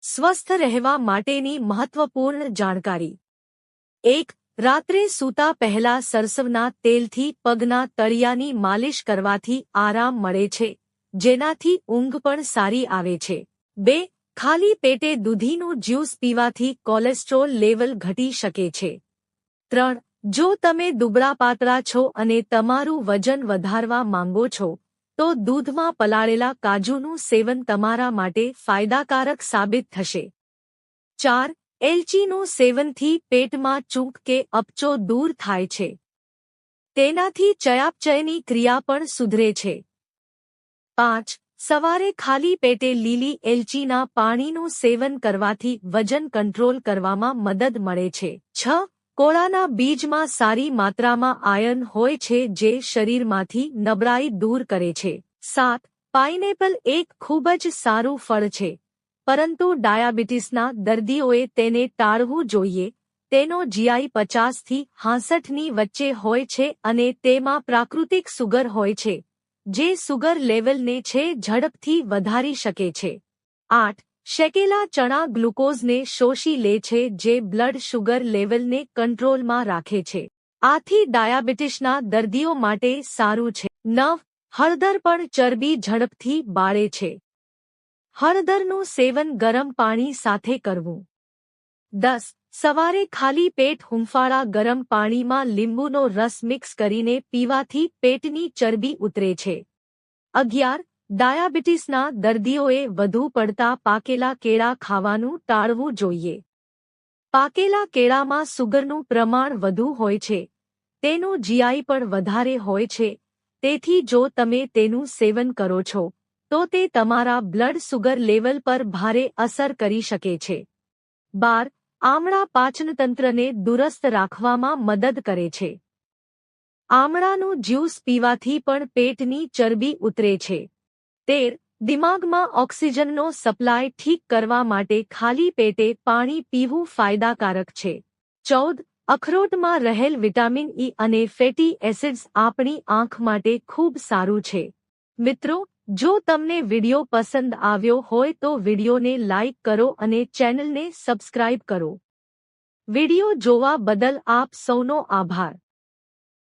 સ્વસ્થ રહેવા માટેની મહત્વપૂર્ણ જાણકારી 1. રાત્રે સૂતા પહેલા સરસવના તેલથી પગના તળિયાની માલિશ કરવાથી આરામ મળે છે, જેનાથી ઊંઘ પણ સારી આવે છે. 2. ખાલી પેટે દૂધીનું જ્યુસ પીવાથી કોલેસ્ટ્રોલ લેવલ ઘટી શકે છે. 3. જો તમે દુબળા-પાતળા છો અને તમારું વજન વધારવા માંગો છો, તો દૂધમાં પલાળેલા કાજુનું સેવન તમારા માટે ફાયદાકારક સાબિત થશે. 4. એલચીનું સેવનથી પેટમાં ચૂંક કે અપચો દૂર થાય છે. તેનાથી ચયાપચયની ક્રિયા પણ સુધરે છે. 5. સવારે ખાલી પેટે લીલી એલચીના પાણીનું સેવન કરવાથી વજન કંટ્રોલ કરવામાં મદદ મળે છે. 6. કોળાના બીજમાં સારી માત્રામાં આયર્ન હોય છે જે શરીરમાંથી નબળાઈ દૂર કરે છે. 7. પાઇનેપલ એક ખૂબ જ સારું ફળ છે, પરંતુ ડાયાબિટીસના દર્દીઓએ તેને ટાળવું જોઈએ. તેનો જીઆઈ 50 થી 66 ની વચ્ચે હોય છે અને તેમાં પ્રાકૃતિક સુગર હોય છે, જે સુગર લેવલને ઝડપથી વધારી શકે છે. 8. શેકેલા ચણા ગ્લુકોઝને શોષી લે છે જે બ્લડ શુગર લેવલને કંટ્રોલમાં રાખે છે. આથી ડાયાબિટીસના દર્દીઓ માટે સારું છે. 9. હળદર પણ ચરબી ઝડપથી બાળે છે. હળદરનું સેવન ગરમ પાણી સાથે કરવું. 10. સવારે ખાલી પેટ હૂંફાળા ગરમ પાણીમાં લીંબુનો રસ મિક્સ કરીને પીવાથી પેટની ચરબી ઉતરે છે. 11. ડાયાબિટીસના દર્દીઓએ વધુ પડતા પાકેલા કેળા ખાવાનું ટાળવું જોઈએ. પાકેલા કેળામાં સુગરનું પ્રમાણ વધુ હોય છે. તેનું જીઆઈ પણ વધારે હોય છે, તેથી જો તમે તેનું સેવન કરો છો, તો તે તમારા બ્લડ સુગર લેવલ પર ભારે અસર કરી શકે છે. 12. આમળા પાચનતંત્રને દુરસ્ત રાખવામાં મદદ કરે છે. આમળાનું જ્યુસ પીવાથી પણ પેટની ચરબી ઉતરે છે. 13. દિમાગમાં ઓક્સિજનનો સપ્લાય ઠીક કરવા માટે ખાલી પેટે પાણી પીવું ફાયદાકારક છે. 14. અખરોટમાં રહેલ વિટામિન ઇ અને ફેટી એસિડ્સ આપણી આંખ માટે ખૂબ સારું છે. મિત્રો, જો તમને વિડિયો પસંદ આવ્યો હોય તો વિડિયોને લાઇક કરો અને ચેનલને સબસ્ક્રાઇબ કરો. વિડિયો જોવા બદલ આપ સૌનો આભાર.